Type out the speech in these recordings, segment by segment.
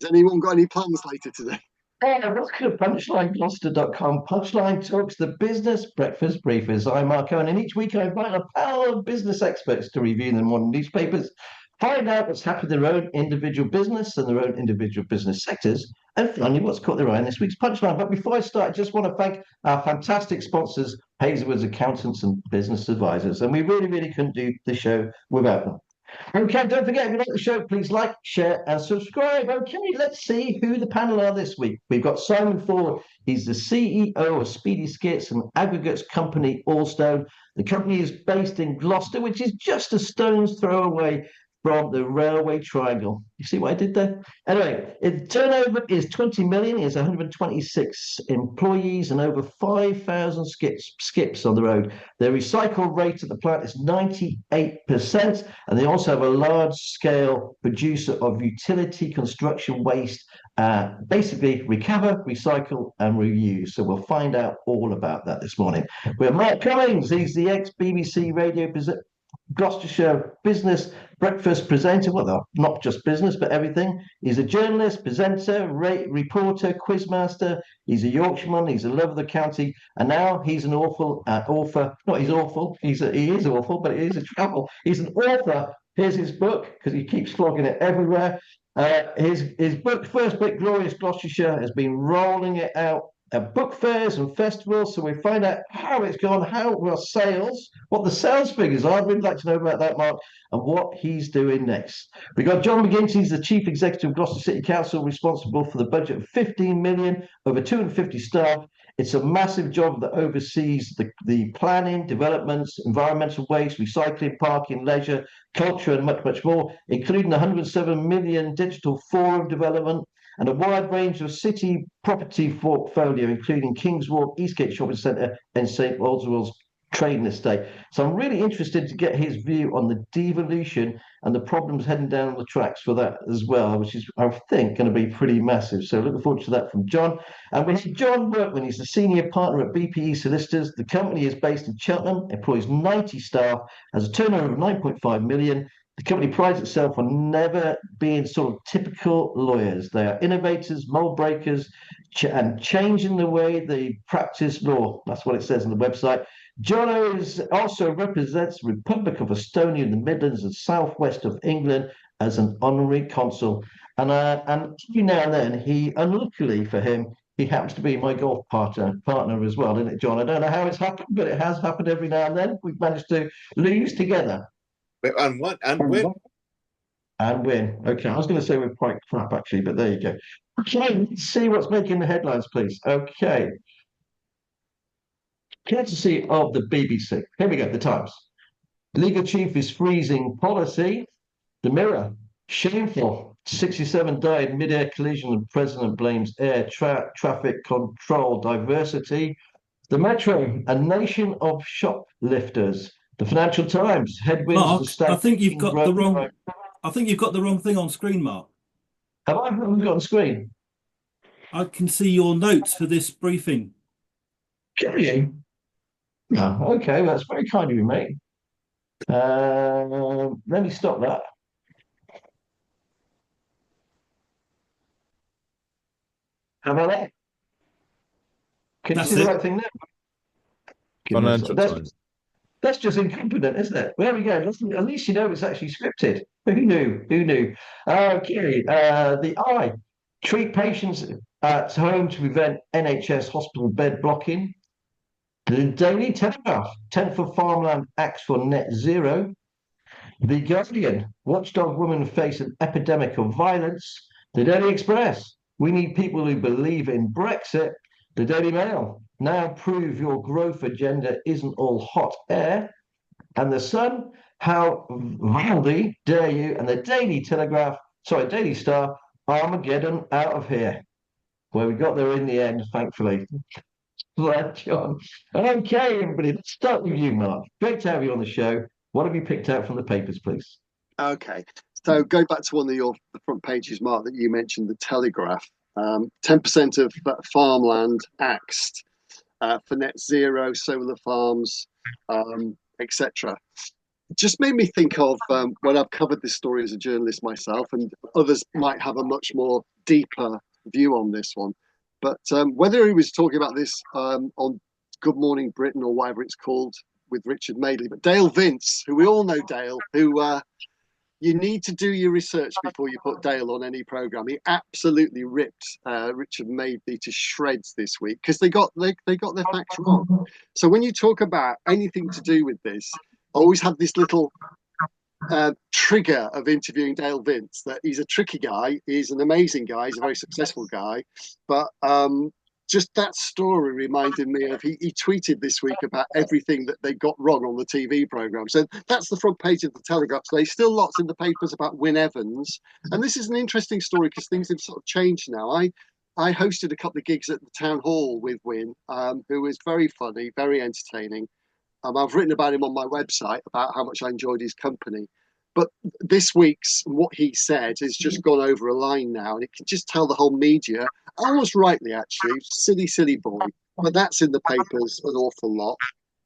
Has anyone got any plans later today? Look at punchlinegloucester.com. Punchline talks the business breakfast briefers. I'm Mark Owen, and each week I invite a panel of business experts to review the morning newspapers, find out what's happened in their own individual business and their own individual business sectors, and finally what's caught their eye in this week's Punchline. But before I start, I just want to thank our fantastic sponsors, Hazelwood's Accountants and Business Advisors, and we really couldn't do the show without them. Okay, don't forget, if you like the show, please like, share, and subscribe. Okay, let's see who the panel are this week. We've got Simon Ford. He's the CEO of Speedy Skips and Aggregates company, Allstones. The company is based in Gloucester, which is just a stone's throw away from the railway triangle. You see what I did there? Anyway, its turnover is 20 million. It has 126 employees and over 5,000 skips on the road. Their recycle rate at the plant is 98%, and they also have a large-scale producer of utility construction waste, basically recover, recycle, and reuse. So we'll find out all about that this morning. We have Mark Cummings. He's the ex-BBC Radio Gloucestershire business breakfast presenter. Well, not just business, but everything. He's a journalist, presenter, reporter, quizmaster. He's a Yorkshireman. He's a love of the county, and now he's an author. Not he's awful. He is awful, but it is a travel. He's an author. Here's his book because he keeps flogging it everywhere. His book, first book, Glorious Gloucestershire, has been rolling it out at book fairs and festivals, so we find out how it's gone, how well sales, what the sales figures are. I'd really like to know about that, Mark, and what he's doing next. We've got John McGinty, he's the Chief Executive of Gloucester City Council, responsible for the budget of 15 million, over 250 staff. It's a massive job that oversees the planning, developments, environmental waste, recycling, parking, leisure, culture, and much more, including 107 million digital forum development, and a wide range of city property portfolio, including Kings Walk, Eastgate Shopping Centre, and St Oswald's Trading Estate. So I'm really interested to get his view on the devolution and the problems heading down the tracks for that as well, which is, I think, going to be pretty massive. So looking forward to that from John. And we have John Workman. He's the senior partner at BPE Solicitors. The company is based in Cheltenham, employs 90 staff, has a turnover of 9.5 million. The company prides itself on never being sort of typical lawyers. They are innovators, mold breakers, and changing the way they practice law. That's what it says on the website. John also represents the Republic of Estonia in the Midlands and southwest of England as an honorary consul. And every now and then, unluckily for him, he happens to be my golf partner as well, isn't it, John? I don't know how it's happened, but it has happened every now and then. We've managed to lose together. And what? And win. And win. Okay, I was going to say we're quite crap, actually, but there you go. Okay, let's see what's making the headlines, please. Okay. Courtesy of the BBC. Here we go, the Times. Legal chief is freezing policy. The Mirror. Shameful. 67 died mid-air collision and president blames air traffic control diversity. The Metro. A nation of shoplifters. The Financial Times, headwinds. Mark, I think you've got the wrong. I think you've got the wrong thing on screen, Mark. Have I got on screen? I can see your notes for this briefing. Can you? No. Okay, that's very kind of you, mate. Let me stop that. How about that? Can you see the right thing there? Financial Times. That's just incompetent, isn't it? Well, there we go. At least you know it's actually scripted. Who knew? Who knew? Okay. The Eye. Treat patients at home to prevent NHS hospital bed blocking. The Daily Telegraph. 10th for Farmland acts for net zero. The Guardian. Watchdog women face an epidemic of violence. The Daily Express. We need people who believe in Brexit. The Daily Mail. Now prove your growth agenda isn't all hot air. And the Sun, how Valdi dare you? And the Daily Star, Armageddon out of here. Well, we got there in the end, thankfully. Glad, John. Okay, everybody, let's start with you, Mark. Great to have you on the show. What have you picked out from the papers, please? Okay, so go back to one of the front pages, Mark, that you mentioned, the Telegraph. 10% of farmland axed for net zero, solar farms, etc. Just made me think of when I've covered this story as a journalist myself, and others might have a much more deeper view on this one. But whether he was talking about this on Good Morning Britain or whatever it's called with Richard Madeley, but Dale Vince, who we all know Dale, who you need to do your research before you put Dale on any programme. He absolutely ripped Richard Madeley to shreds this week because they got their facts wrong. So when you talk about anything to do with this, I always have this little trigger of interviewing Dale Vince, that he's a tricky guy, he's an amazing guy, he's a very successful guy, but just that story reminded me of he tweeted this week about everything that they got wrong on the TV programme. So that's the front page of the Telegraph today. Still lots in the papers about Wyn Evans, and this is an interesting story because things have sort of changed now. I hosted a couple of gigs at the town hall with Wyn, who was very funny, very entertaining. I've written about him on my website about how much I enjoyed his company. But this week's what he said has just gone over a line now, and it can just tell the whole media, almost rightly actually, silly boy. But that's in the papers an awful lot.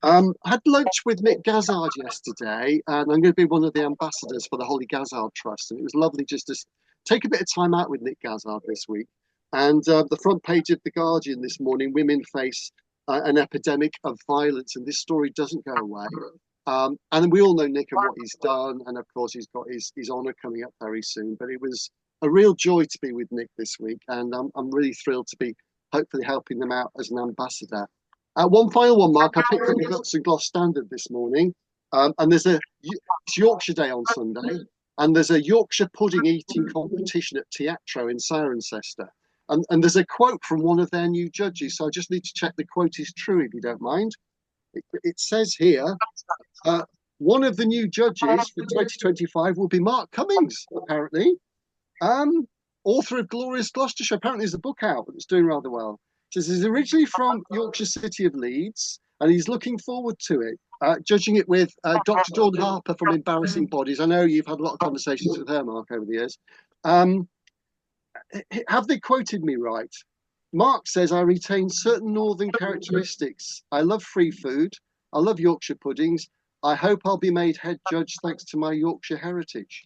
I had lunch with Nick Gazzard yesterday, and I'm going to be one of the ambassadors for the Holy Gazzard Trust. And it was lovely just to take a bit of time out with Nick Gazzard this week. And the front page of The Guardian this morning, women face an epidemic of violence, and this story doesn't go away. And we all know Nick and what he's done, and of course he's got his honour coming up very soon. But it was a real joy to be with Nick this week, and I'm really thrilled to be hopefully helping them out as an ambassador. One final one, Mark. I picked up the Gloucester Gloss Standard this morning, and it's Yorkshire Day on Sunday, and there's a Yorkshire pudding eating competition at Teatro in Cirencester. And there's a quote from one of their new judges, so I just need to check the quote is true, if you don't mind. It says here, one of the new judges for 2025 will be Mark Cummings, apparently. Author of Glorious Gloucestershire. Apparently there's a book out that's doing rather well. It says he's originally from Yorkshire City of Leeds, and he's looking forward to it. Judging it with Dr. Dawn Harper from Embarrassing Bodies. I know you've had a lot of conversations with her, Mark, over the years. Have they quoted me right? Mark says, I retain certain northern characteristics. I love free food. I love Yorkshire puddings. I hope I'll be made head judge thanks to my Yorkshire heritage.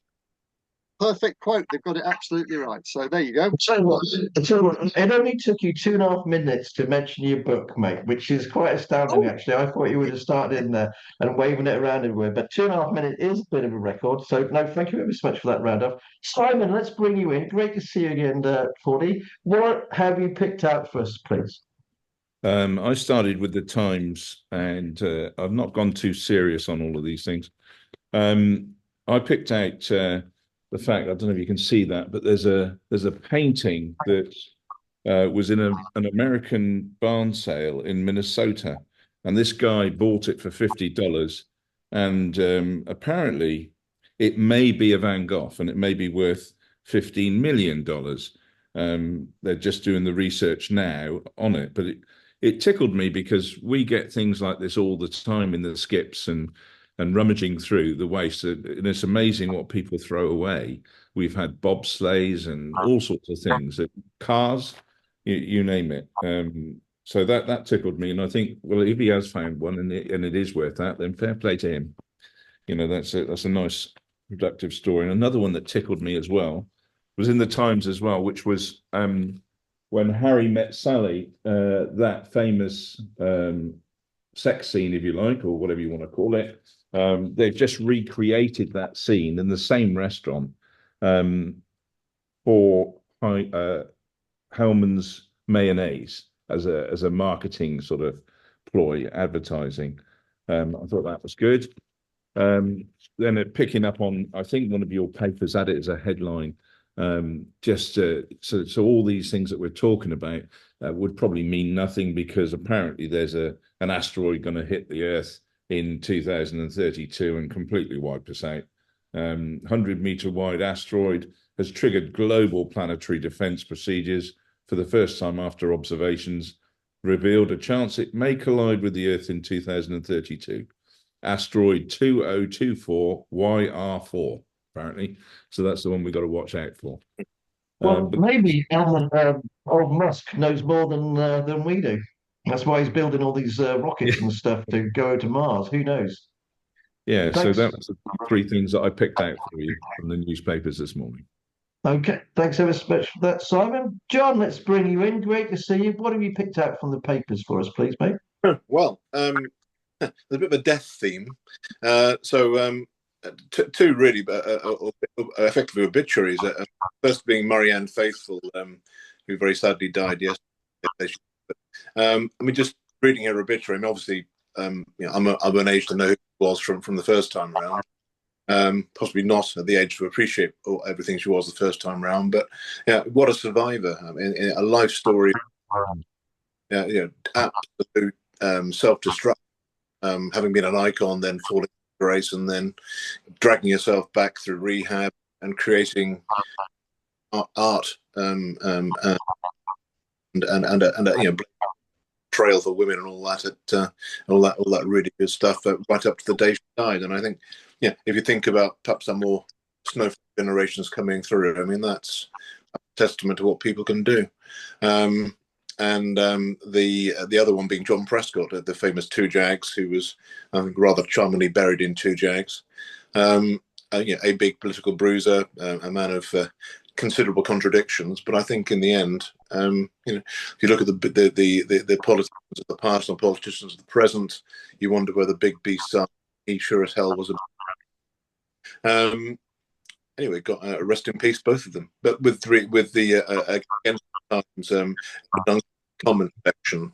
Perfect quote. They've got it absolutely right. So there you go. So what? It only took you 2.5 minutes to mention your book, mate, which is quite astounding, actually. I thought you would have started in there and waving it around everywhere, but 2.5 minutes is a bit of a record. So, no, thank you ever so much for that roundup. Simon, let's bring you in. Great to see you again, Fordy. What have you picked out for us, please? I started with the Times, and I've not gone too serious on all of these things. I picked out the fact, I don't know if you can see that, but there's a painting that was in an American barn sale in Minnesota, and this guy bought it for $50, and apparently it may be a Van Gogh, and it may be worth $15 million. They're just doing the research now on it, but it tickled me because we get things like this all the time in the skips and rummaging through the waste, and it's amazing what people throw away. We've had bobsleighs and all sorts of things, cars, you name it. So that tickled me, and I think, well, if he has found one and it is worth that, then fair play to him. You know, that's a nice, productive story. And another one that tickled me as well was in the Times as well, which was when Harry met Sally, that famous sex scene, if you like, or whatever you want to call it. They've just recreated that scene in the same restaurant for Hellman's mayonnaise as a marketing sort of ploy, advertising. I thought that was good. Then picking up on, I think one of your papers had it as a headline. So all these things that we're talking about would probably mean nothing, because apparently there's an asteroid going to hit the Earth in 2032 and completely wipe us out. 100-meter wide asteroid has triggered global planetary defense procedures for the first time after observations revealed a chance it may collide with the Earth in 2032. Asteroid 2024 YR4, apparently. So that's the one we've got to watch out for. Well, maybe old Musk knows more than we do. That's why he's building all these rockets and stuff to go to Mars. Who knows? Yeah, thanks. So that was the three things that I picked out for you from the newspapers this morning. Okay, thanks ever so much for that, Simon. John, let's bring you in. Great to see you. What have you picked out from the papers for us, please, mate? Well, there's a bit of a death theme. Two really effectively obituaries. First being Marianne Faithfull, who very sadly died yesterday. Just reading her obituary. I mean, obviously, I'm an age to know who it was from the first time around. Possibly not at the age to appreciate everything she was the first time round, but yeah, what a survivor! I mean, a life story. Absolute self-destruct, having been an icon, then falling to grace, and then dragging yourself back through rehab and creating art and trail for women and all that. All that really good stuff right up to the day she died. And I think, if you think about perhaps some more snowflake generations coming through, I mean, that's a testament to what people can do. The other one being John Prescott, the famous Two Jags, who was, I think, rather charmingly buried in Two Jags. A big political bruiser, a man of considerable contradictions. But I think in the end, if you look at the politicians of the past and politicians of the present, you wonder where the big beasts are. He sure as hell was anyway, got rest in peace, both of them. But with the against times, comment section,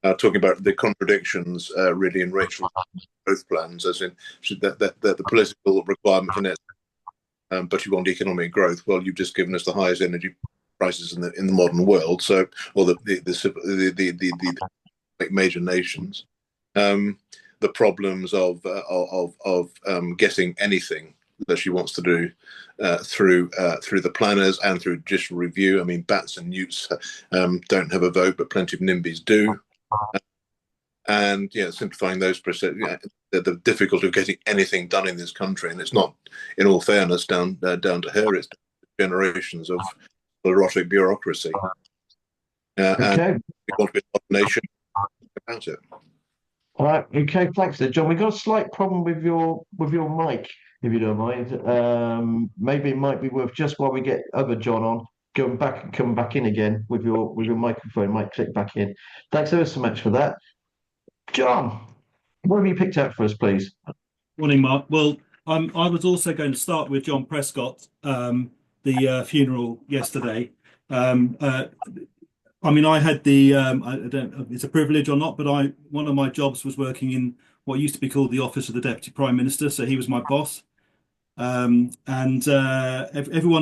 talking about the contradictions really in Rachel's growth plans, as in the political requirement for net, but you want economic growth. Well, you've just given us the highest energy prices in the modern world, so or the major nations. The problems of getting anything that she wants to do through the planners and through judicial review. I mean, bats and newts don't have a vote, but plenty of NIMBYs do. And simplifying those processes, the difficulty of getting anything done in this country, and it's not, in all fairness, down to her. It's generations of erotic bureaucracy. And we want to be a nation about it. All right, okay, thanks there, John. We've got a slight problem with your mic, if you don't mind. Maybe it might be worth, just while we get other John on, going back and coming back in again with your microphone. Might click back in. Thanks ever so much for that. John, what have you picked out for us, please? Morning, Mark. Well, I was also going to start with John Prescott, the funeral yesterday. I had the I don't know if it's a privilege or not, but one of my jobs was working in what used to be called the Office of the Deputy Prime Minister. So he was my boss. Everyone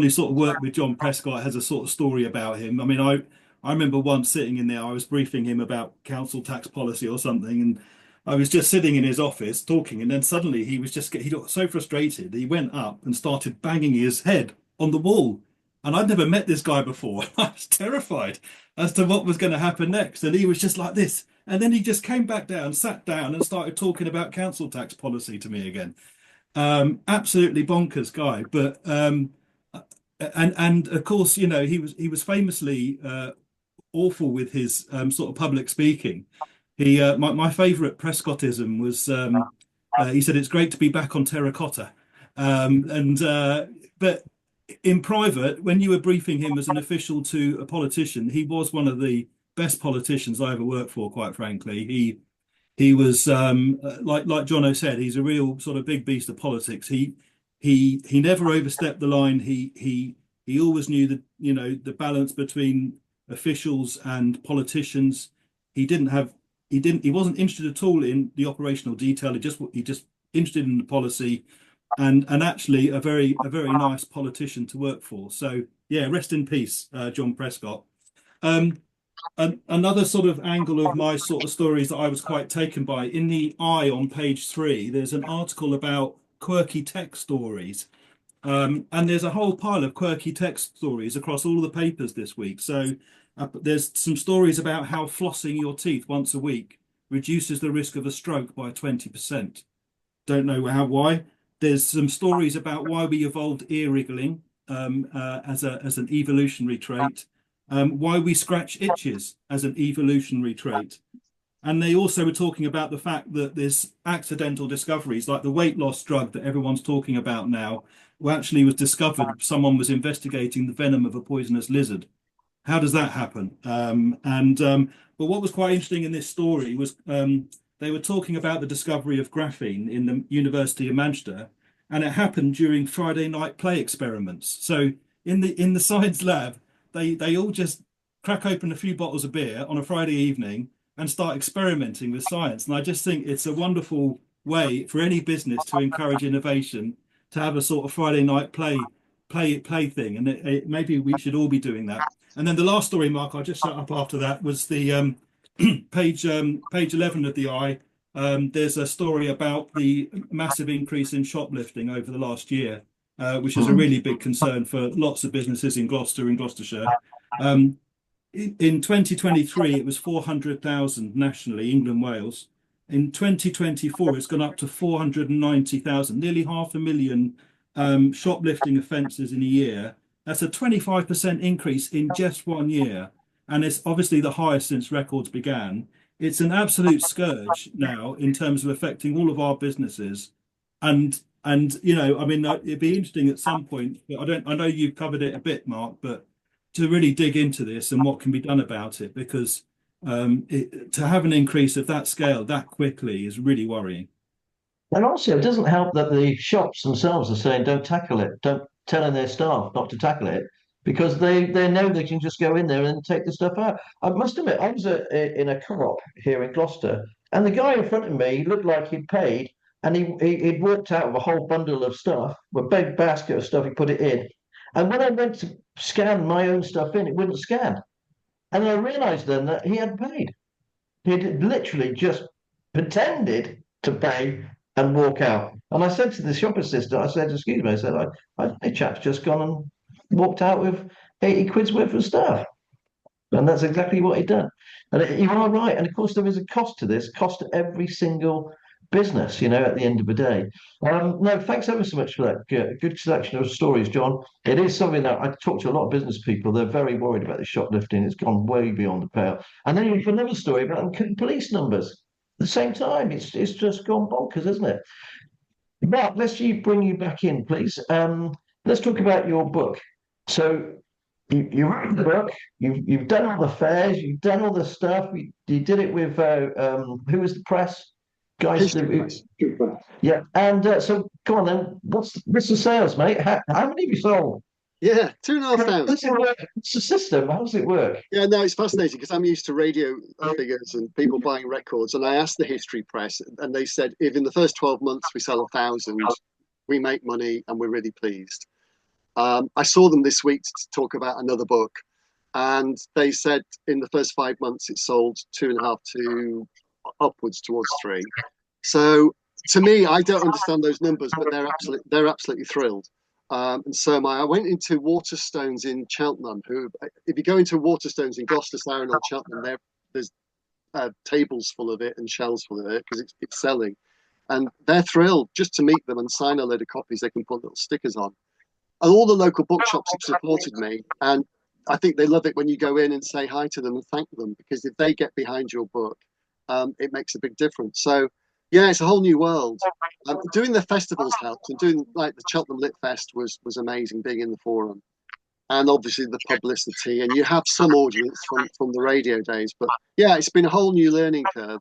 who sort of worked with John Prescott has a sort of story about him. I mean, I remember once sitting in there, I was briefing him about council tax policy or something, and I was just sitting in his office talking, and then suddenly he got so frustrated, he went up and started banging his head on the wall. And I'd never met this guy before. I was terrified as to what was going to happen next. And he was just like this. And then he just came back down, sat down and started talking about council tax policy to me again. Absolutely bonkers guy. But and of course, he was famously awful with his sort of public speaking. My favourite Prescottism was he said it's great to be back on terracotta. But in private, when you were briefing him as an official to a politician, he was one of the best politicians I ever worked for, quite frankly. He was like Jono said, he's a real sort of big beast of politics. He never overstepped the line. He always knew that, the balance between officials and politicians. He wasn't interested at all in the operational detail. He just interested in the policy. And actually a very nice politician to work for. So yeah, rest in peace, John Prescott. Another sort of angle of my sort of stories that I was quite taken by, in the Eye on page 3, there's an article about quirky tech stories. And there's a whole pile of quirky tech stories across all the papers this week. So there's some stories about how flossing your teeth once a week reduces the risk of a stroke by 20%. Don't know why. There's some stories about why we evolved ear wriggling as an evolutionary trait, why we scratch itches as an evolutionary trait, And they also were talking about the fact that there's accidental discoveries, like the weight loss drug that everyone's talking about now, who actually was discovered, someone was investigating the venom of a poisonous lizard. How does that happen? But what was quite interesting in this story was they were talking about the discovery of graphene in the University of Manchester, and it happened during Friday night play experiments. So in the science lab, they all just crack open a few bottles of beer on a Friday evening and start experimenting with science. And I just think it's a wonderful way for any business to encourage innovation, to have a sort of Friday night play thing. And maybe we should all be doing that. And then the last story, Mark, I'll just shut up after that, was the page 11 of the Eye. There's a story about the massive increase in shoplifting over the last year, which is a really big concern for lots of businesses in Gloucester and Gloucestershire. In 2023, it was 400,000 nationally, England, Wales. In 2024, it's gone up to 490,000, nearly 500,000 shoplifting offences in a year. That's a 25% increase in just 1 year. And it's obviously the highest since records began. It's an absolute scourge now in terms of affecting all of our businesses. And you know, I mean, it'd be interesting at some point, but I know you've covered it a bit, Mark, but to really dig into this and what can be done about it, because to have an increase of that scale that quickly is really worrying. And also, it doesn't help that the shops themselves are saying don't tackle it, don't telling their staff not to tackle it, because they know they can just go in there and take the stuff out. I must admit, I was in a co-op here in Gloucester, and the guy in front of me looked like he'd paid, and he'd walked out with a whole bundle of stuff, a big basket of stuff. He put it in, and when I went to scan my own stuff in, it wouldn't scan, and I realised then that he had paid. He'd literally just pretended to pay and walk out. And I said to the shop assistant, I said, excuse me, I said, the chap's just gone and walked out with 80 quid's worth of stuff. And that's exactly what he'd done. And you are right. And of course, there is a cost to this, cost to every single business, you know, at the end of the day. No, thanks ever so much for that. Good selection of stories, John. It is something that I talk to a lot of business people. They're very worried about the shoplifting. It's gone way beyond the pale. And then you've another story about police numbers. At the same time, it's just gone bonkers, isn't it? Mark, let's bring you back in, please. Let's talk about your book. So you wrote the book. You've done all the fairs. You've done all the stuff. You did it with who was the press guys? Yeah. And so go on then. What's the sales, mate? How many have you sold? Yeah, 2,500. What's the system? How does it work? Yeah, no, it's fascinating because I'm used to radio figures and people buying records. And I asked the history press, and they said if in the first 12 months we sell 1,000, we make money and we're really pleased. I saw them this week to talk about another book, and they said in the first 5 months it sold 2.5 to upwards towards 3. So to me, I don't understand those numbers, but they're absolutely thrilled. And so I went into Waterstones in Cheltenham. Who, if you go into Waterstones in Gloucester, Sarum, or Cheltenham, there's tables full of it and shelves full of it because it's selling, and they're thrilled just to meet them and sign a load of copies. They can put little stickers on, and all the local bookshops have supported me. And I think they love it when you go in and say hi to them and thank them, because if they get behind your book, it makes a big difference. So. Yeah, it's a whole new world. Doing the festivals helped, and doing like the Cheltenham Lit Fest was amazing, being in the forum, and obviously the publicity. And you have some audience from the radio days, but yeah, it's been a whole new learning curve.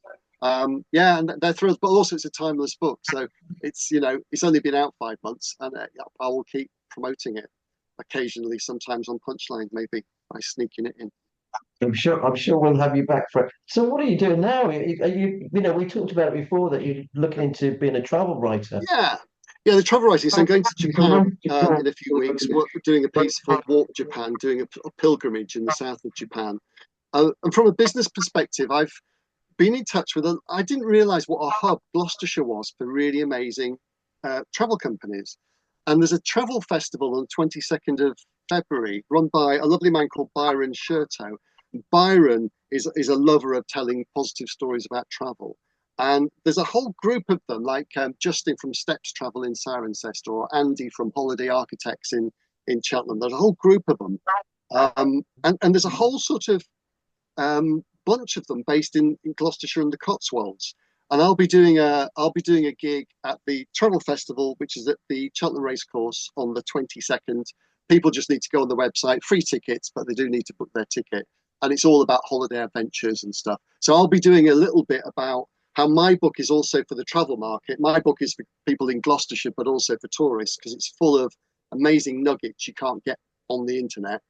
Yeah, and they're thrilled, but also it's a timeless book, so it's it's only been out 5 months, and I will keep promoting it occasionally, sometimes on Punchline, maybe by sneaking it in. I'm sure we'll have you back for it. So what are you doing now? Are you we talked about it before that you're looking into being a travel writer. Yeah, the travel writing. So I'm going to Japan in a few weeks. Doing a piece for Walk Japan, doing a pilgrimage in the south of Japan. And from a business perspective, I've been in touch with I didn't realise what a hub Gloucestershire was for really amazing travel companies. And there's a travel festival on the 22nd of February run by a lovely man called Byron Shurto. Byron is a lover of telling positive stories about travel, and there's a whole group of them, like Justin from Steps Travel in Cirencester, or Andy from Holiday Architects in Cheltenham. There's a whole group of them, and there's a whole sort of bunch of them based in Gloucestershire and the Cotswolds. And I'll be doing a gig at the Travel Festival, which is at the Cheltenham Racecourse on the 22nd. People just need to go on the website, free tickets, but they do need to book their ticket. And it's all about holiday adventures and stuff. So I'll be doing a little bit about how my book is also for the travel market. My book is for people in Gloucestershire, but also for tourists, because it's full of amazing nuggets you can't get on the internet.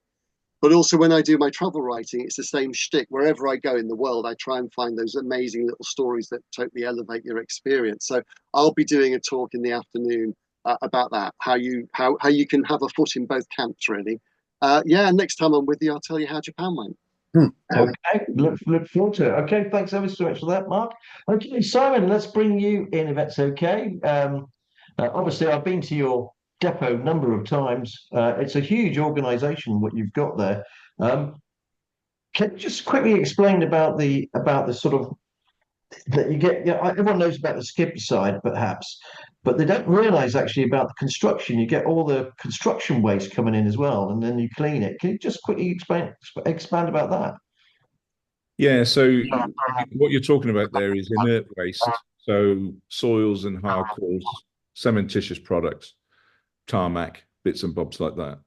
But also when I do my travel writing, it's the same shtick. Wherever I go in the world, I try and find those amazing little stories that totally elevate your experience. So I'll be doing a talk in the afternoon about that, how you can have a foot in both camps, really. Yeah, next time I'm with you, I'll tell you how Japan went. Okay, look forward to it. Okay, thanks ever so much for that, Mark. Okay, Simon, let's bring you in if that's okay. Obviously, I've been to your depot a number of times. It's a huge organisation what you've got there. Can you just quickly explain about the sort of that you get? Yeah, everyone knows about the skip side, perhaps, but they don't realise actually about the construction. You get all the construction waste coming in as well, and then you clean it. Can you just quickly expand about that? Yeah, so what you're talking about there is inert waste, so soils and hard cores, cementitious products, tarmac, bits and bobs like that.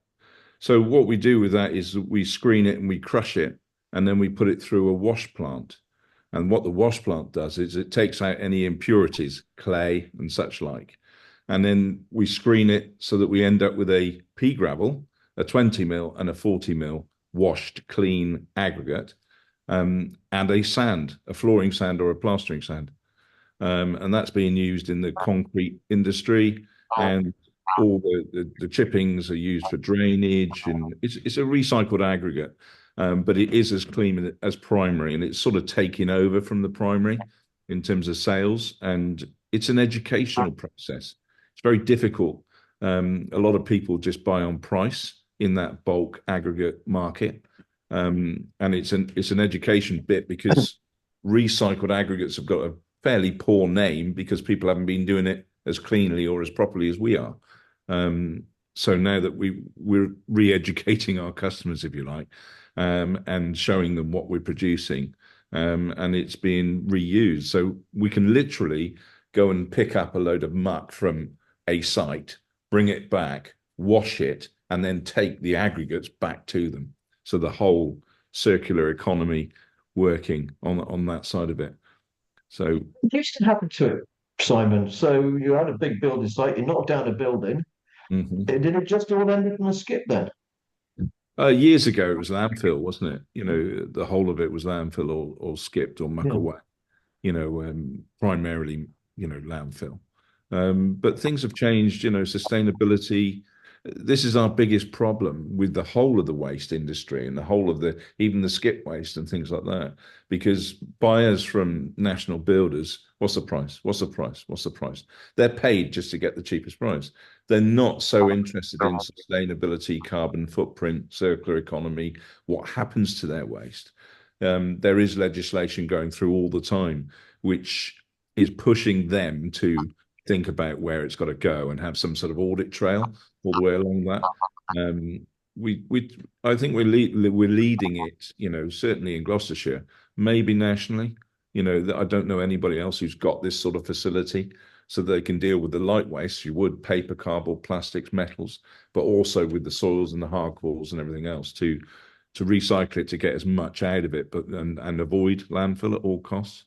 So what we do with that is we screen it and we crush it, and then we put it through a wash plant. And what the wash plant does is it takes out any impurities, clay and such like. And then we screen it so that we end up with a pea gravel, a 20 mil and a 40 mil washed clean aggregate, and a sand, a flooring sand or a plastering sand. And that's being used in the concrete industry, and all the chippings are used for drainage, and it's a recycled aggregate. But it is as clean as primary, and it's sort of taking over from the primary in terms of sales, and it's an educational process. It's very difficult. A lot of people just buy on price in that bulk aggregate market, and it's an education bit, because recycled aggregates have got a fairly poor name because people haven't been doing it as cleanly or as properly as we are. So now that we're re-educating our customers, if you like, and showing them what we're producing, and it's being reused. So we can literally go and pick up a load of muck from a site, bring it back, wash it, and then take the aggregates back to them. So the whole circular economy working on that side of it. So What used to happen to it, Simon? So you had a big building site, you knocked down a building. Did it just all end up in a skip then? Years ago, it was landfill, wasn't it? You know, the whole of it was landfill or skipped or muck away. You know, primarily, you know, landfill. But things have changed. You know, sustainability. This is our biggest problem with the whole of the waste industry and the whole of even the skip waste and things like that. Because buyers from national builders, what's the price? What's the price? What's the price? They're paid just to get the cheapest price. They're not so interested in sustainability, carbon footprint, circular economy, what happens to their waste. There is legislation going through all the time, which is pushing them to think about where it's got to go and have some sort of audit trail all the way along that. I think we're leading it, you know, certainly in Gloucestershire, maybe nationally. You know, I don't know anybody else who's got this sort of facility, so they can deal with the light waste, you would, paper, cardboard, plastics, metals, but also with the soils and the hard cores and everything else to recycle it, to get as much out of it, but and avoid landfill at all costs.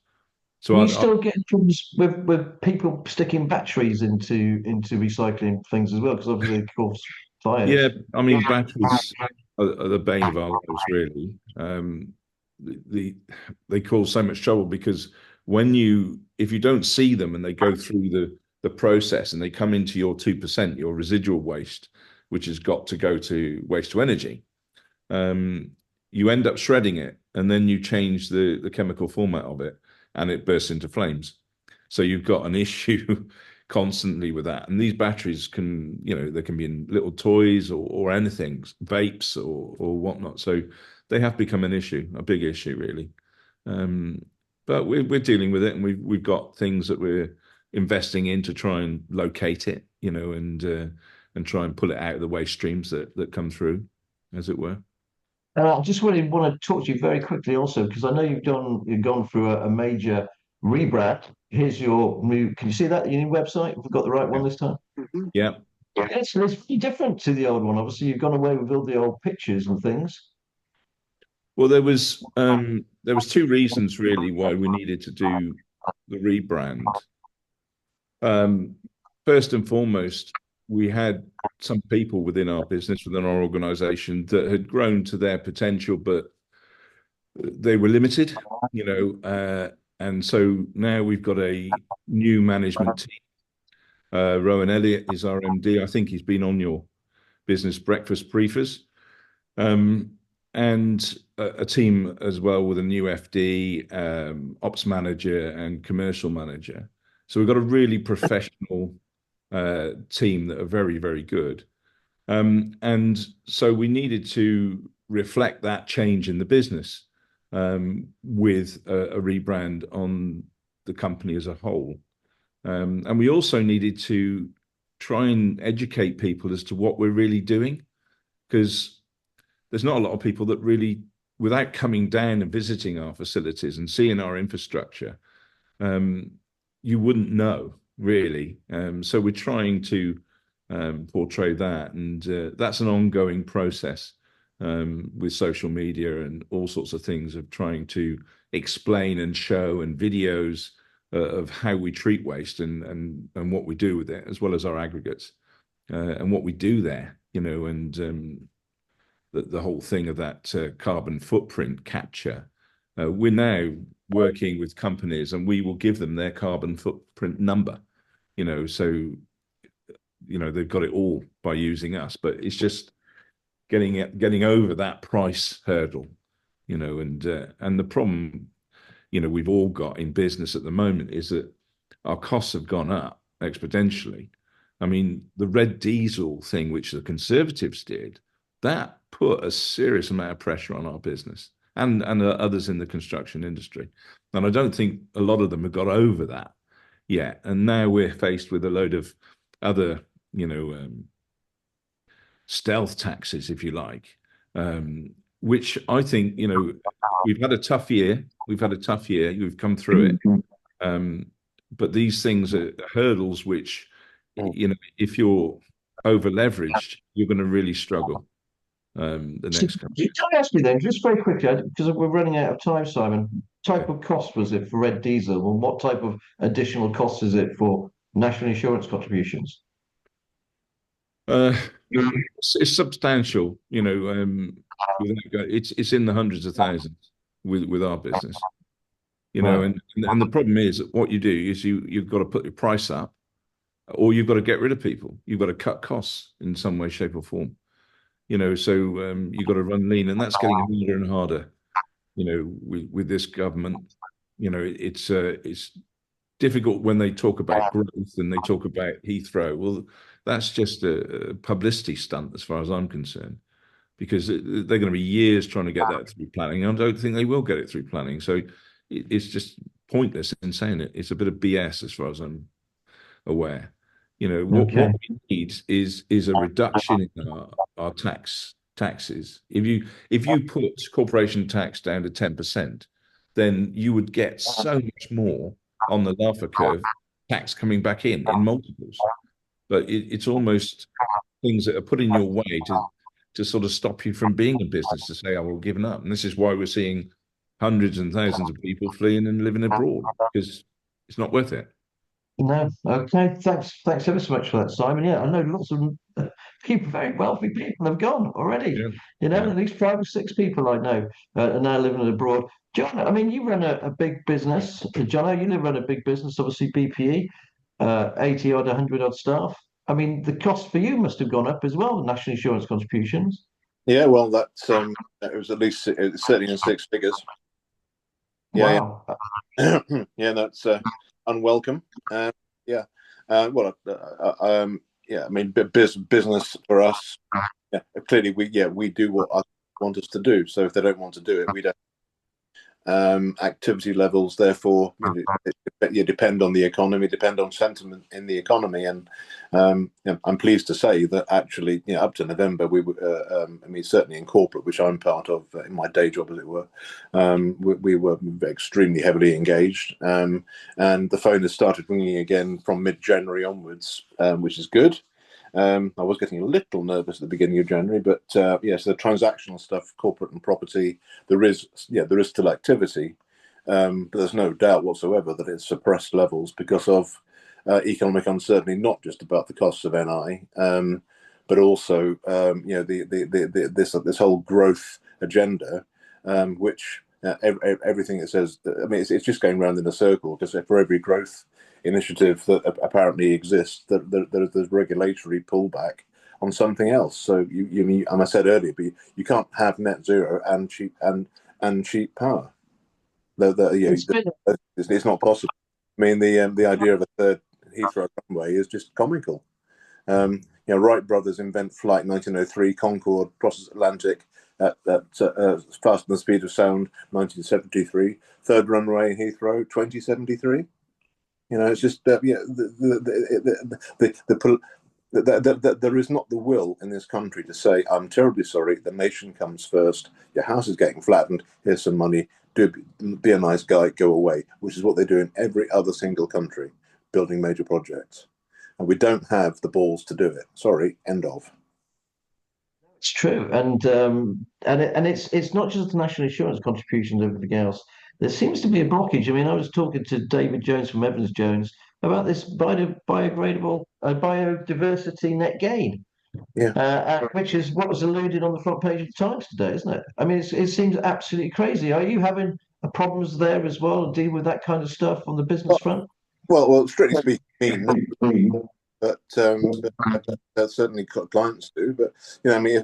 So you still get problems with people sticking batteries into recycling things as well, because obviously it causes fires. Yeah, I mean, batteries are the bane of our lives, really. They cause so much trouble, because if you don't see them and they go through the process and they come into your 2%, your residual waste, which has got to go to waste to energy, you end up shredding it, and then you change the chemical format of it, and it bursts into flames. So you've got an issue constantly with that. And these batteries can, you know, they can be in little toys or anything, vapes or whatnot. So they have become an issue, a big issue, really. But we're dealing with it, and we've got things that we're investing in to try and locate it, you know, and try and pull it out of the waste streams that come through, as it were. I just really want to talk to you very quickly also, because I know you've gone through a major rebrand. Here's your new, can you see that, your new website? Have we got the right one this time? Mhm. Yeah. It's pretty different to the old one. Obviously, you've gone away with all the old pictures and things. Well, there was two reasons really why we needed to do the rebrand. Um, First and foremost, we had some people within our business, within our organization, that had grown to their potential, but they were limited, and so now we've got a new management team. Rowan Elliott is our MD. I think he's been on your business breakfast briefers. And a team as well with a new FD, ops manager, and commercial manager. So we've got a really professional team that are very, very good. And so we needed to reflect that change in the business with a rebrand on the company as a whole. And we also needed to try and educate people as to what we're really doing, because there's not a lot of people that really, without coming down and visiting our facilities and seeing our infrastructure, you wouldn't know really. So we're trying to portray that, and that's an ongoing process with social media and all sorts of things of trying to explain and show and videos of how we treat waste and what we do with it, as well as our aggregates and what we do there, and the whole thing of that carbon footprint capture. We're now working with companies, and we will give them their carbon footprint number, so they've got it all by using us. But it's just getting over that price hurdle, and the problem we've all got in business at the moment is that our costs have gone up exponentially. I mean, the red diesel thing, which the Conservatives did, that put a serious amount of pressure on our business and others in the construction industry. And I don't think a lot of them have got over that yet. And now we're faced with a load of other, stealth taxes, if you like, which I think, we've had a tough year. We've come through it. But these things are hurdles which, if you're over leveraged, you're going to really struggle the next couple. Can I ask you then, just very quickly, because we're running out of time, Simon, type of cost was it for red diesel, and what type of additional cost is it for national insurance contributions? It's substantial, it's in the hundreds of thousands with our business, Right. and the problem is that what you do is you've got to put your price up, or you've got to get rid of people. You've got to cut costs in some way, shape, or form. So you've got to run lean, and that's getting harder and harder. With this government, it's difficult when they talk about growth and they talk about Heathrow. Well, that's just a publicity stunt as far as I'm concerned, because they're going to be years trying to get that through planning. I don't think they will get it through planning. So it's just pointless in saying it. It's a bit of BS as far as I'm aware. What we need is a reduction in our taxes. If you put corporation tax down to 10%, then you would get so much more on the Laffer curve tax coming back in multiples. But it's almost things that are put in your way to sort of stop you from being a business, to say, "Oh, we're giving up." And this is why we're seeing hundreds and thousands of people fleeing and living abroad, because it's not worth it. No, okay. Thanks ever so much for that, Simon. Yeah, I know lots of people, very wealthy people, have gone already. Yeah. At least 5 or 6 people I know are now living abroad. John, I mean, you run a big business. John, you run a big business, obviously BPE, 80 odd, 100 odd staff. I mean, the cost for you must have gone up as well, national insurance contributions. Yeah, well, that's it was at least certainly in 6 figures. Yeah, Wow. yeah, yeah, that's unwelcome. Yeah, well, yeah, I mean, business for us. Yeah, clearly we do what others want us to do. So if they don't want to do it, we don't. activity levels. Therefore, you depend on the economy, depend on sentiment in the economy. And I'm pleased to say that actually, up to November, we were, certainly in corporate, which I'm part of in my day job, as it were, we were extremely heavily engaged. And the phone has started ringing again from mid-January onwards, which is good. I was getting a little nervous at the beginning of January, but yes, the transactional stuff, corporate and property, there is still activity, but there's no doubt whatsoever that it's suppressed levels because of economic uncertainty, not just about the costs of NI, but also this whole growth agenda, which everything it says, it's just going round in a circle because for every growth initiative that apparently exists, there's regulatory pullback on something else. So and I said earlier, but you can't have net zero and cheap power. It's not possible. I mean, the idea of a third Heathrow runway is just comical. Wright brothers invent flight 1903, Concorde crosses Atlantic at faster than the speed of sound, 1973. Third runway in Heathrow, 2073. It's just there is not the will in this country to say, I'm terribly sorry, the nation comes first, your house is getting flattened, here's some money, be a nice guy, go away, which is what they do in every other single country, building major projects. And we don't have the balls to do it. Sorry, end of. It's true, and it's not just the national insurance contributions and everything else. There seems to be a blockage. I mean, I was talking to David Jones from Evans Jones about this biodiversity net gain, which is what was alluded on the front page of the Times today, isn't it? I mean, it seems absolutely crazy. Are you having problems there as well, deal with that kind of stuff on the business front? Well, strictly speaking, but certainly clients do. But any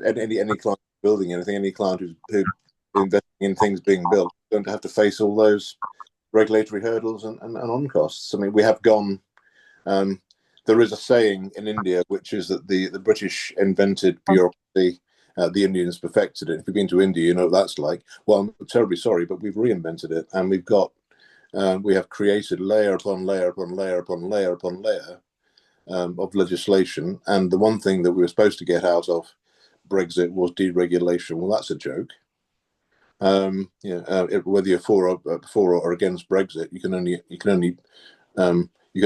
client building anything, any client who's investing in things being built, going to have to face all those regulatory hurdles and on costs. I mean, we have gone. There is a saying in India which is that the British invented bureaucracy, the Indians perfected it. If you've been to India, you know what that's like. Well, I'm terribly sorry, but we've reinvented it, and we have created layer upon layer upon layer upon layer upon layer of legislation. And the one thing that we were supposed to get out of Brexit was deregulation. Well, that's a joke. Whether you're for or against Brexit, you can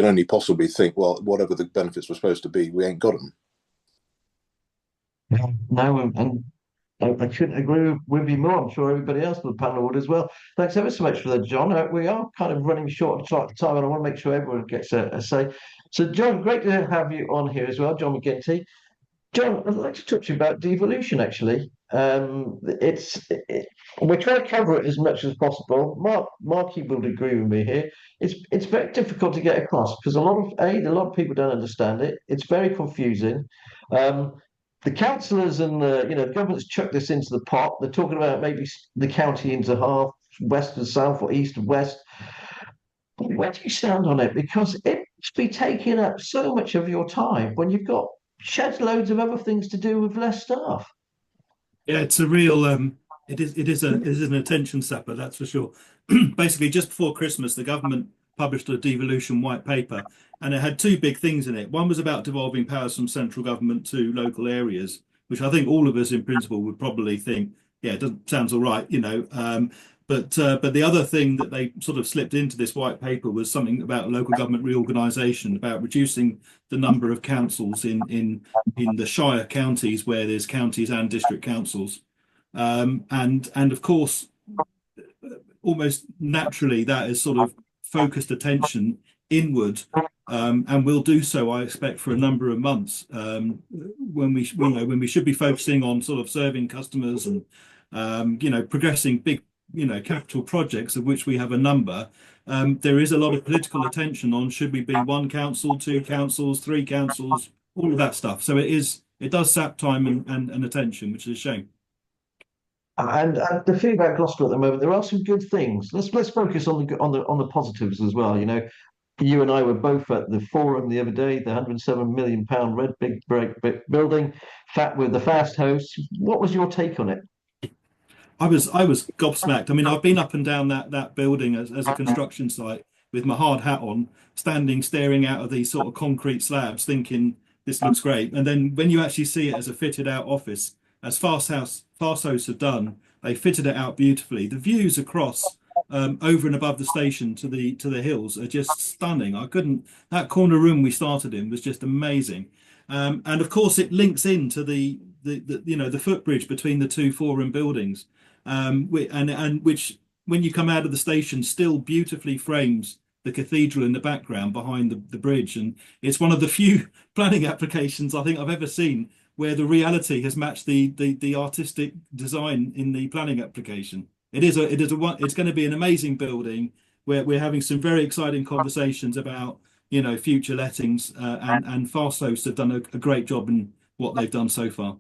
only possibly think, well, whatever the benefits were supposed to be, we ain't got them. Yeah, no, and I couldn't agree with you more. I'm sure everybody else on the panel would as well. Thanks ever so much for that, John. We are kind of running short of time, and I want to make sure everyone gets a say. So, John, great to have you on here as well, John McGinty. John, I'd like to talk to you about devolution, actually. We're trying to cover it as much as possible. Marky will agree with me here. It's very difficult to get across because a lot of people don't understand it. It's very confusing. The councillors and the government's chucked this into the pot. They're talking about maybe the county into half, west and south, or east and west. Where do you stand on it? Because it must be taking up so much of your time when you've got shed loads of other things to do with less staff. Yeah, it's a real it is an attention sapper, that's for sure. Basically, just before Christmas, the government published a devolution white paper, and it had two big things in it. One was about devolving powers from central government to local areas, which I think all of us in principle would probably think, yeah, it sounds all right, But the other thing that they sort of slipped into this white paper was something about local government reorganisation, about reducing the number of councils in the Shire counties where there's counties and district councils, and of course, almost naturally that has sort of focused attention inward, and will do so, I expect, for a number of months, when we should be focusing on sort of serving customers and progressing big capital projects, of which we have a number. There is a lot of political attention on should we be one council, two councils, three councils, all of that stuff. So it does sap time and attention, which is a shame. And the thing about Gloucester at the moment, there are some good things. Let's focus on the positives as well. You and I were both at the forum the other day, the £107 million red brick building, with the fast house. What was your take on it? I was gobsmacked. I mean, I've been up and down that building as a construction site with my hard hat on, standing staring out of these sort of concrete slabs, thinking this looks great. And then when you actually see it as a fitted out office, as Fasthosts have done, they fitted it out beautifully. The views across over and above the station to the hills are just stunning. I couldn't. That corner room we started in was just amazing. And of course, it links into the footbridge between the two forum buildings, and which, when you come out of the station, still beautifully frames the cathedral in the background behind the bridge. And it's one of the few planning applications I think I've ever seen where the reality has matched the artistic design in the planning application. It's going to be an amazing building where we're having some very exciting conversations about future lettings, and Fasthosts have done a great job in what they've done so far.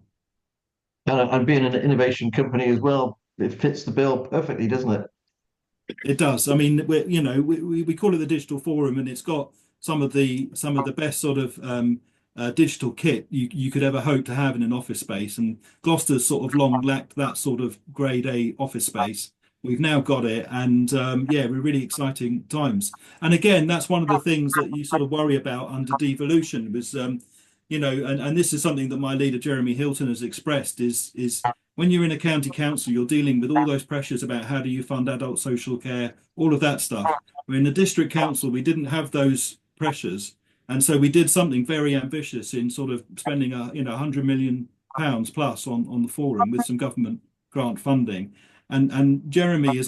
And being an innovation company as well, it fits the bill perfectly, doesn't it? It does. I mean, we call it the digital forum, and it's got some of the best sort of digital kit you could ever hope to have in an office space. And Gloucester's sort of long lacked that sort of grade A office space. We've now got it, and we're really exciting times. And again, that's one of the things that you sort of worry about under devolution was, and this is something that my leader Jeremy Hilton has expressed is when you're in a county council, you're dealing with all those pressures about how do you fund adult social care, all of that stuff. We're in the district council, we didn't have those pressures, and so we did something very ambitious in sort of spending £100 million plus on the forum with some government grant funding. And Jeremy has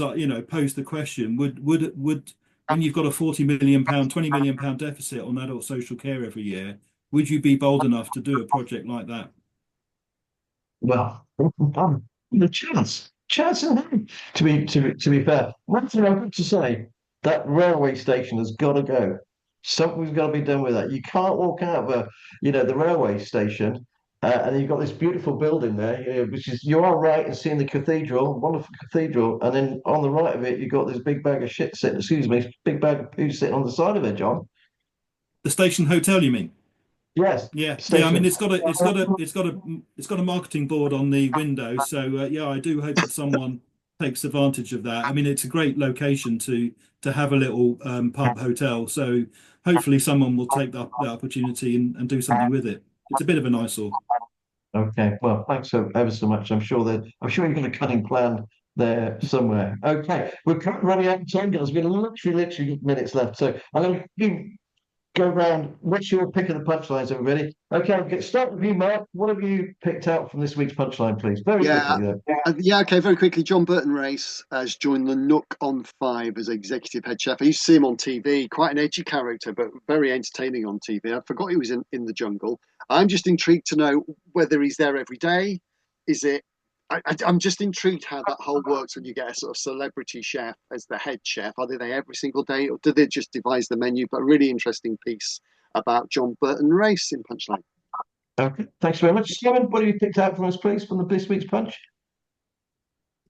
posed the question: would when you've got a £40 million, £20 million deficit on adult social care every year, would you be bold enough to do a project like that? Well, the chance in hand. To be fair, one thing I've got to say: that railway station has got to go. Something's got to be done with that. You can't walk out of the railway station, and you've got this beautiful building there, which is, you are right in seeing the cathedral, wonderful cathedral, and then on the right of it, you've got this big bag of shit sitting. Excuse me, big bag of poo sitting on the side of it, John. The station hotel, you mean? Yes. Yeah. I mean, it's got a marketing board on the window. So I do hope that someone takes advantage of that. I mean, it's a great location to have a little pub hotel. So hopefully someone will take that opportunity and do something with it. It's a bit of an eyesore. Okay. Well, thanks ever so much. I'm sure you've got a cunning plan there somewhere. Okay. We're running out of time, guys. We've got literally minutes left. So I'm going to go round. What's your pick of the punchlines, everybody? Okay, start with you, Mark. What have you picked out from this week's punchline, please? Very quickly, though. Okay, very quickly. John Burton Race has joined the Nook on 5 as executive head chef. I used to see him on TV, quite an edgy character, but very entertaining on TV. I forgot he was in the jungle. I'm just intrigued to know whether he's there every day. Is it? I'm just intrigued how that whole works when you get a sort of celebrity chef as the head chef. Are they there every single day, or do they just devise the menu? But a really interesting piece about John Burton Race in Punchline. Okay, thanks very much. Simon, what have you picked out from us, please, from this week's punch? Is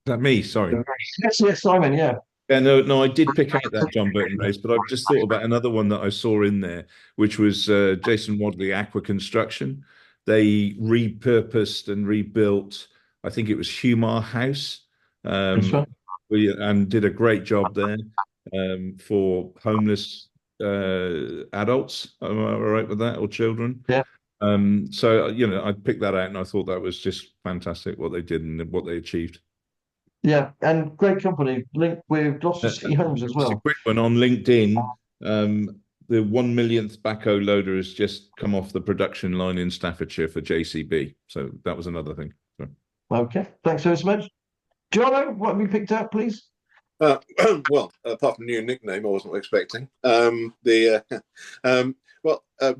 that me? Sorry. Yes, Simon, yeah. Yeah, no, I did pick out that John Burton Race, but I've just thought about another one that I saw in there, which was Jason Wadley Aqua Construction. They repurposed and rebuilt, I think it was Humar House, and did a great job there for homeless adults. Am I all right with that, or children? Yeah. So I picked that out, and I thought that was just fantastic what they did and what they achieved. Yeah, and great company, linked with Gloucester City Homes as well. Just a quick one on LinkedIn. The 1 millionth backhoe loader has just come off the production line in Staffordshire for JCB. So that was another thing. So. Okay, thanks so much. Jono, what have you picked out, please? Well, apart from new nickname, I wasn't expecting.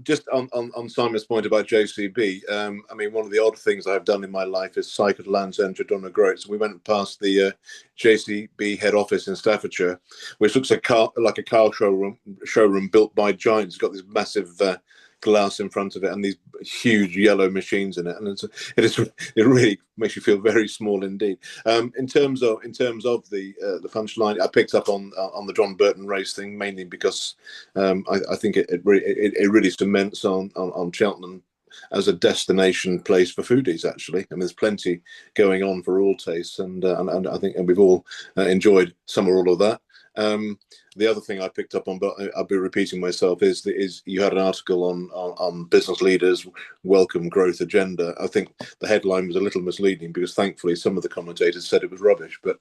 Just on Simon's point about JCB, I mean, one of the odd things I've done in my life is cycle to Land's End to Donegal. So we went past the JCB head office in Staffordshire, which looks like a car showroom built by giants. It's got this massive glass in front of it and these huge yellow machines in it, and it really makes you feel very small indeed. In terms of the punchline, I picked up on the John Burton Race thing mainly because I think it really cements on Cheltenham as a destination place for foodies. Actually, and there's plenty going on for all tastes, and I think we've all enjoyed some or all of that. The other thing I picked up on, but I'll be repeating myself, is you had an article on business leaders welcome growth agenda. I think the headline was a little misleading because thankfully some of the commentators said it was rubbish. But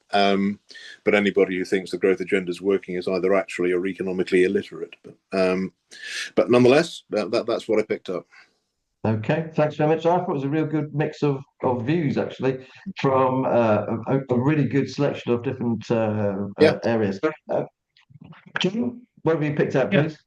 anybody who thinks the growth agenda is working is either actually or economically illiterate. But nonetheless, that's what I picked up. Okay, thanks very much. I thought it was a real good mix of views, actually, from a really good selection of different areas. Jim, what have you picked out, please?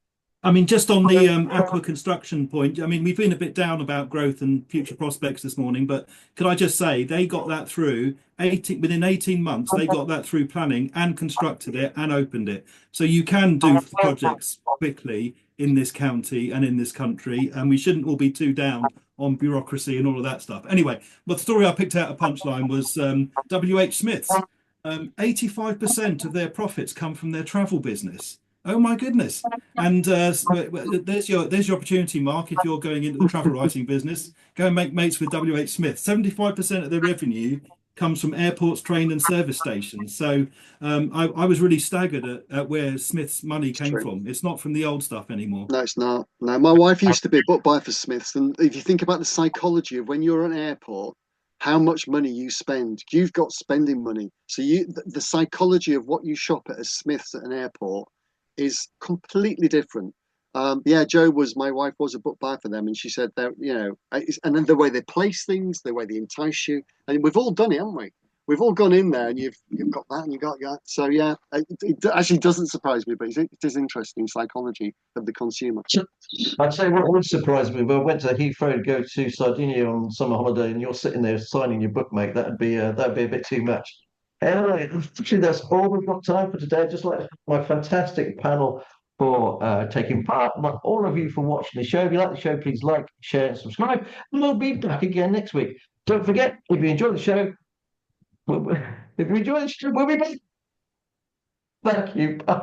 I mean, just on the aqua construction point, I mean, we've been a bit down about growth and future prospects this morning, but could I just say they got that through within 18 months, they got that through planning and constructed it and opened it. So you can do projects quickly in this county and in this country, and we shouldn't all be too down on bureaucracy and all of that stuff. Anyway, but the story I picked out of Punchline was WH Smith's. 85% of their profits come from their travel business. Oh my goodness! And there's your opportunity, Mark. If you're going into the travel writing business, go and make mates with WH Smith. 75% of their revenue comes from airports, train and service stations. So I was really staggered at where Smith's money came from. It's not from the old stuff anymore. No, it's not. No, my wife used to be a book buyer for Smith's, and if you think about the psychology of when you're at an airport, how much money you spend, you've got spending money. So the psychology of what you shop at a Smith's at an airport is completely different. Jo my wife was a book buyer for them, and she said that, and then the way they place things, the way they entice you, and we've all done it, haven't we? We've all gone in there, and you've got that, and you got that. So yeah, it actually doesn't surprise me, but it is interesting psychology of the consumer. I'd say what would surprise me, well, I went to Heathrow to go to Sardinia on summer holiday, and you're sitting there signing your book, mate. That'd be a bit too much. Anyway, actually, that's all we've got time for today. I'd just like my fantastic panel for taking part. All of you for watching the show. If you like the show, please like, share, and subscribe. And we'll be back again next week. Don't forget, if you enjoy the show, we'll be back. Thank you. Bye.